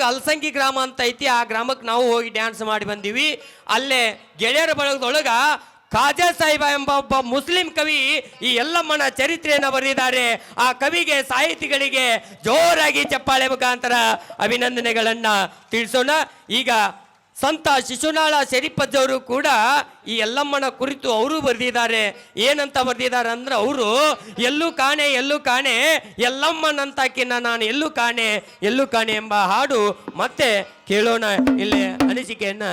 ಒಳಗೆ ಅಲಸಂಗಿ ಗ್ರಾಮ ಅಂತ ಐತಿ. ಆ ಗ್ರಾಮಕ್ಕೆ ನಾವು ಹೋಗಿ ಡ್ಯಾನ್ಸ್ ಮಾಡಿ ಬಂದೀವಿ. ಅಲ್ಲೇ ಗೆಳೆಯರ ಬಳಗದೊಳಗ ಖಾಜಾ ಸಾಹಿಬ ಎಂಬ ಒಬ್ಬ ಮುಸ್ಲಿಂ ಕವಿ ಈ ಎಲ್ಲಮ್ಮನ ಚರಿತ್ರೆಯನ್ನು ಬರೆದಿದ್ದಾರೆ. ಆ ಕವಿಗೆ ಸಾಹಿತಿಗಳಿಗೆ ಜೋರಾಗಿ ಚಪ್ಪಾಳೆ ಮುಖಾಂತರ ಅಭಿನಂದನೆಗಳನ್ನ ತಿಳಿಸೋಣ. ಈಗ ಸಂತ ಶಿಶುನಾಳ ಶರೀಫಜ್ಜವರು ಕೂಡ ಈ ಎಲ್ಲಮ್ಮನ ಕುರಿತು ಅವರು ಬರೆದಿದ್ದಾರೆ. ಏನಂತ ಬರೆದಿದ್ದಾರೆ ಅಂದ್ರೆ, ಅವರು ಎಲ್ಲೂ ಕಾಣೆ ಎಲ್ಲೂ ಕಾಣೆ ಎಲ್ಲಮ್ಮನಂತಾಕಿನ ನಾನು ಎಲ್ಲೂ ಕಾಣೆ ಎಲ್ಲೂ ಕಾಣೆ ಎಂಬ ಹಾಡು ಮತ್ತೆ ಕೇಳೋಣ. ಇಲ್ಲೇ ಅನಿಸಿಕೆಯನ್ನ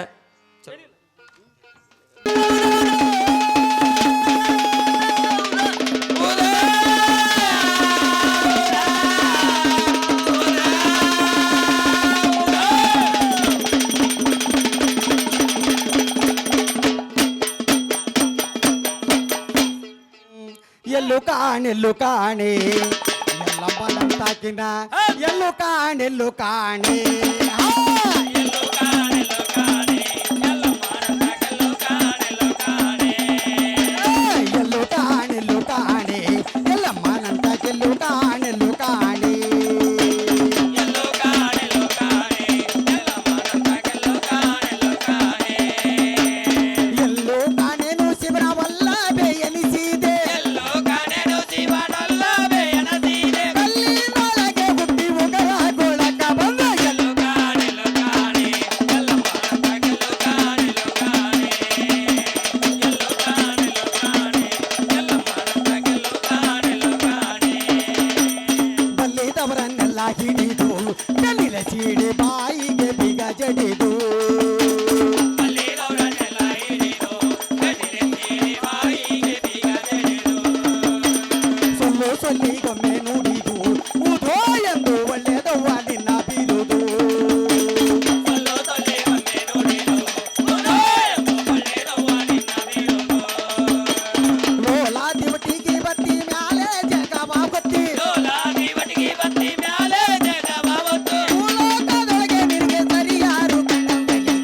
ಎಲ್ಲು ಕಾಣೆ ಎಲ್ಲಮ್ಮನಂತಾಕಿನ ಎಲ್ಲು ಕಾಣೆ ಎಲ್ಲು ಕಾಣೆ ಎಲ್ಲಮ್ಮನಂತಾಕೆಲ್ಲು ಕಾಣೆ ಎಲ್ಲು ಕಾಣೆನು ಶಿವನವಲ್ಲವೇ ಎನಿಸಿದೆ ಕಲ್ಲಿನೊಳಗೆ ಹುಟ್ಟಿ ಉಗರ ಗೊಳಕ ಬಂದ ಎಲ್ಲು ಬಲ್ಲಿದವರನ್ನೆಲ್ಲ ಹಿಡಿದು ಕಲ್ಲಿಲ ಚೀಡಿ ಬಾಯಿಗೆ ಬೀಗ ಜಡಿದು ಸೊಲ್ಲಿಗೊಮ್ಮೆ ನುಡಿದು ಉದೋ ಎಂದು ಒಳ್ಳೆಯದವ್ವ ನಿನ್ನ ಬೀರುದು ಲೋಲಾ ದಿವಟಿಗೆ ಬತ್ತಿ ಮ್ಯಾಲೆ ಜಗವ ಗೊತ್ತಿ ಭೂಲೋಕದೊಳಗೆ ನಿನಗೆ ಸರಿಯಾರು ಕಂಡಂಗಲಿ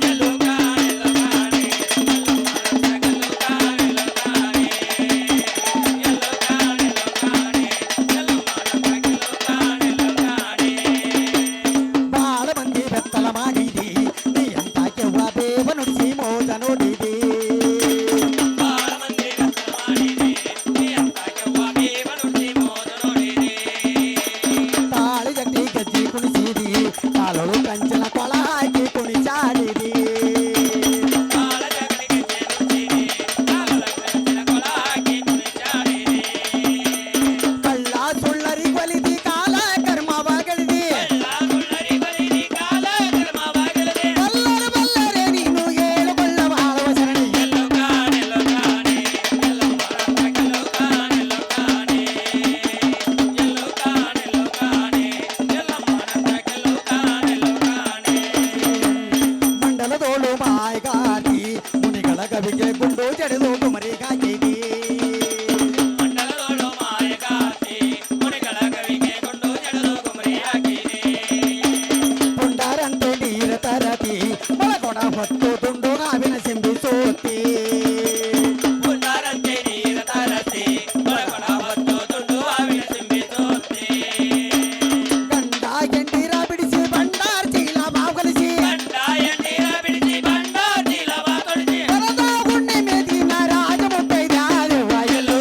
ಬಾಳ ಮಂದಿ ಬೆತ್ತಲ ಮಾಡಿದಿ ನೀ ಅಂತ ಕೆವ್ವ ದೇವ ನುಡಿಸಿ ಮೋದ ನೋಡಿದಿ ತಾಳಿ ಜಟ್ಟಿ ಗಜ್ಜಿ ಕುಣಿಸಿದಿ ಕಾಲಳು ಕಂಚನ ಕೊಳ ಹಾಕಿ ಕುಣಿಚಾಡಿದಿ ಕಳ್ಳ ಸುಳ್ಳರಿ ಕೊಲಿದಿ ಕಾಲ ಕರ್ಮವಾಗಳಿದಿ ಬಲ್ಲರೆ ನೀನು ಏಳುಕೊಳ್ಳ ಬಾಳವ ಶರಣಿ ಮಂಡಲದೋಳು ಮಾಯಗಾದಿ ಮುನಿಗಳ ಕವಿಗೆ ಗುಂಡು ಜಡಿದು ಕುಮರಿಗಾಗಿದಿ ಪುಂಡಾರಂತೆ ನೀರ ತರತಿ ಒಳಗೊಡ ಹೊತ್ತು ದುಂಡು ನಾವಿನ ಸಿಂಬಿ ಸೋತಿ ಗಂಡ ಗೆಂಡಿರ ಬಿಡಿಸಿ ಬಂಡಾರ್ ಚೀಲ ಬಾಗಲಿಸಿ ಬರದ ಹುಣ್ಣಿಮೆ ದಿನ ರಾಜ ಮುತ್ತೈದ್ಯಾದವ್ವ ಎಲ್ಲು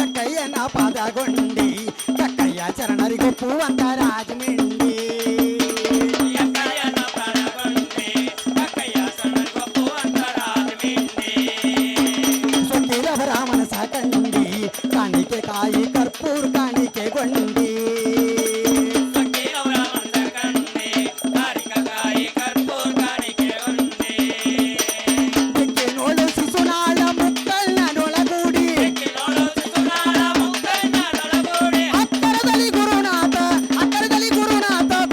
ಎಕ್ಕಯ್ಯನ ಪಾದಗೊಂಡಿ ಕಕ್ಕಯ್ಯ ಚರಣರಿಗೊಪ್ಪುವಂತ ರಾಜಮಿಂಡಿ ಸೊಕ್ಕಿರವರ ಮನಸ ಕಂಡಿ ಕಾಣಿಕೆ ಕಾಯಿ ಕರ್ಪೂರ್ ಕಾಣಿಕೆ ಗೊಂಡಿ ದಿಕ್ಕೆ ನೋಡು ಶಿಶುನಾಳ ಮುಕ್ಕಳ್ನೊಳಗೂಡಿ ಅಕ್ಕರದಲ್ಲಿ ಗುರುನಾಥ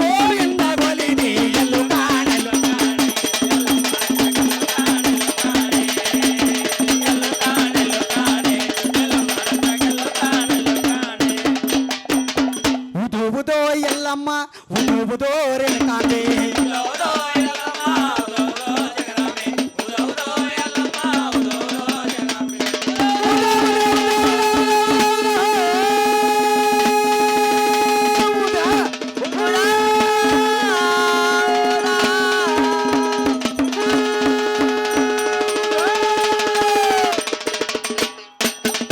ಗೋವಿಂದ ಗೊಲಿದಿ ಎಲ್ಲು ಕಾಣಲು ಉದುವುದೋ ಎಲ್ಲಮ್ಮ ಉದುವುದೋ